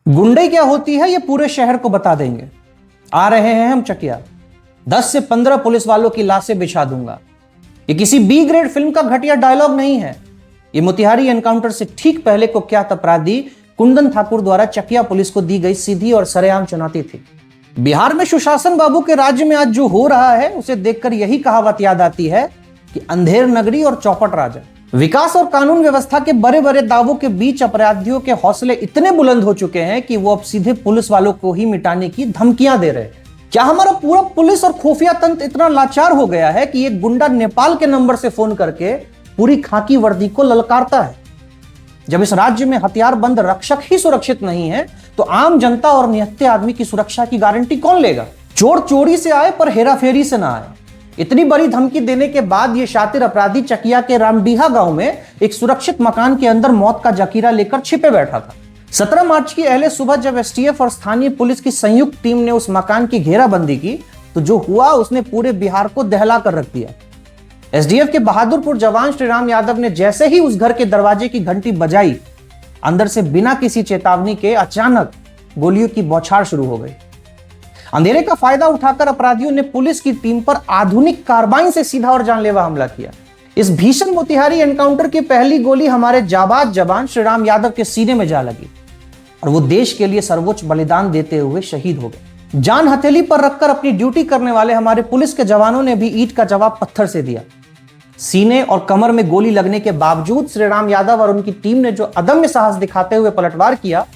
गुंडई क्या होती है ये पूरे शहर को बता देंगे। आ रहे हैं हम चकिया, 10 से 15 पुलिस वालों की लाशें बिछा दूंगा। ये किसी बी ग्रेड फिल्म का घटिया डायलॉग नहीं है। ये मोतिहारी एनकाउंटर से ठीक पहले कुख्यात अपराधी कुंदन ठाकुर द्वारा चकिया पुलिस को दी गई सीधी और सरेआम चुनौती थी। बिहार में सुशासन बाबू के राज्य में आज जो हो रहा है उसे देखकर यही कहावत याद आती है कि अंधेर नगरी और चौपट राजा। विकास और कानून व्यवस्था के बड़े बड़े दावों के बीच अपराधियों के हौसले इतने बुलंद हो चुके हैं कि वो अब सीधे पुलिस वालों को ही मिटाने की धमकियां दे रहे हैं। क्या हमारा पूरा पुलिस और खुफिया तंत्र इतना लाचार हो गया है कि एक गुंडा नेपाल के नंबर से फोन करके पूरी खाकी वर्दी को ललकारता है? जब इस राज्य में हथियारबंद रक्षक ही सुरक्षित नहीं है तो आम जनता और निहत्थे आदमी की सुरक्षा की गारंटी कौन लेगा? चोर चोरी से आए पर हेराफेरी से ना आए। इतनी बड़ी धमकी देने के बाद ये शातिर अपराधी चकिया के रामडीहा गांव में एक सुरक्षित मकान के अंदर मौत का जखीरा लेकर छिपे बैठा था। 17 मार्च की अहले सुबह जब एसटीएफ और स्थानीय पुलिस की संयुक्त टीम ने उस मकान की घेराबंदी की तो जो हुआ उसने पूरे बिहार को दहला कर रख दिया। एसडीएफ के बहादुरपुर जवान श्रीराम यादव ने जैसे ही उस घर के दरवाजे की घंटी बजाई, अंदर से बिना किसी चेतावनी के अचानक गोलियों की बौछार शुरू हो गई। अंधेरे का फायदा उठाकर अपराधियों ने पुलिस की टीम पर आधुनिक कार्बाइन से सीधा और जानलेवा हमला किया। इस भीषण मोतिहारी एनकाउंटर की पहली गोली हमारे जाबाज जवान श्रीराम यादव के सीने में जा लगी और वो देश के लिए सर्वोच्च बलिदान देते हुए शहीद हो गए। जान हथेली पर रखकर अपनी ड्यूटी करने वाले हमारे पुलिस के जवानों ने भी ईंट का जवाब पत्थर से दिया। सीने और कमर में गोली लगने के बावजूद श्रीराम यादव और उनकी टीम ने जो अदम्य साहस दिखाते हुए पलटवार किया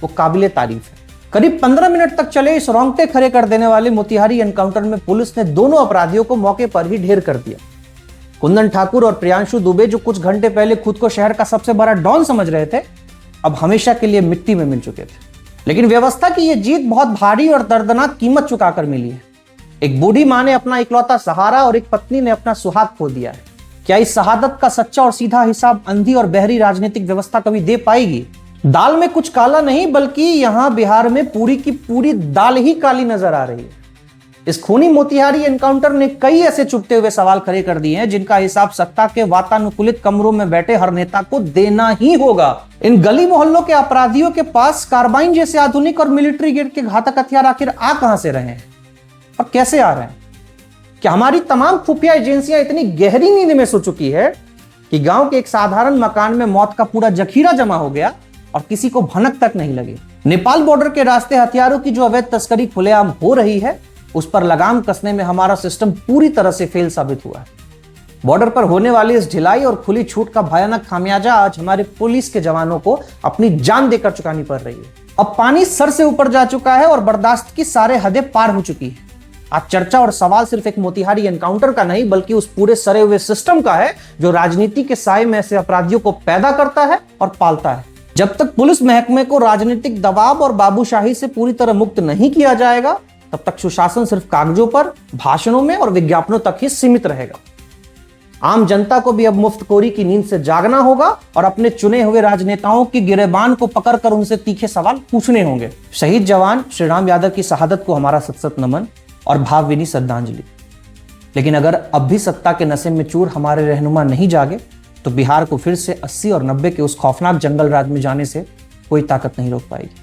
वो काबिले तारीफ है। करीब 15 मिनट तक चले इस रोंगटे खड़े कर देने वाले मोतिहारी एनकाउंटर में पुलिस ने दोनों अपराधियों को मौके पर ही ढेर कर दिया। कुंदन ठाकुर और प्रियांशु दुबे जो कुछ घंटे पहले खुद को शहर का सबसे बड़ा डॉन समझ रहे थे, अब हमेशा के लिए मिट्टी में मिल चुके थे। लेकिन व्यवस्था की यह जीत बहुत भारी और दर्दनाक कीमत चुकाकर मिली है। एक बूढ़ी मां ने अपना इकलौता सहारा और एक पत्नी ने अपना सुहाग खो दिया है। क्या इस शहादत का सच्चा और सीधा हिसाब अंधी और बहरी राजनीतिक व्यवस्था कभी दे पाएगी? दाल में कुछ काला नहीं बल्कि यहां बिहार में पूरी की पूरी दाल ही काली नजर आ रही है। इस खूनी मोतिहारी एनकाउंटर ने कई ऐसे चुभते हुए सवाल खड़े कर दिए हैं जिनका हिसाब सत्ता के वातानुकूलित कमरों में बैठे हर नेता को देना ही होगा। इन गली मोहल्लों के अपराधियों के पास कार्बाइन जैसे आधुनिक और मिलिट्री ग्रेड के घातक हथियार आखिर आ कहां से रहे हैं और कैसे आ रहे हैं? क्या हमारी तमाम खुफिया एजेंसियां इतनी गहरी नींद में सो चुकी है कि गांव के एक साधारण मकान में मौत का पूरा जखीरा जमा हो गया और किसी को भनक तक नहीं लगी? नेपाल बॉर्डर के रास्ते हथियारों की जो अवैध तस्करी खुलेआम हो रही है उस पर लगाम कसने में हमारा सिस्टम पूरी तरह से फेल साबित हुआ है। बॉर्डर पर होने वाली इस ढिलाई और खुली छूट का भयानक खामियाजा आज हमारे पुलिस के जवानों को अपनी जान देकर चुकानी पड़ रही है। अब पानी सर से ऊपर जा चुका है और बर्दाश्त की सारे हदें पार हो चुकी है। आज चर्चा और सवाल सिर्फ एक मोतिहारी एनकाउंटर का नहीं बल्कि उस पूरे सरे हुए सिस्टम का है जो राजनीति के साए में ऐसे अपराधियों को पैदा करता है और पालता है। जब तक पुलिस महकमे को राजनीतिक दबाव और बाबूशाही से पूरी तरह मुक्त नहीं किया जाएगा तब तक सुशासन सिर्फ कागजों पर, भाषणों में और विज्ञापनों तक ही सीमित रहेगा। आम जनता को भी अब मुफ्तखोरी की नींद से जागना होगा और अपने चुने हुए राजनेताओं की गिरेबान को पकड़कर उनसे तीखे सवाल पूछने होंगे। शहीद जवान श्रीराम यादव की शहादत को हमारा सत-सत नमन और भावभीनी श्रद्धांजलि। लेकिन अगर अब भी सत्ता के नशे में चूर हमारे रहनुमा नहीं जागे तो बिहार को फिर से 80 और 90 के उस खौफनाक जंगल राज में जाने से कोई ताकत नहीं रोक पाएगी।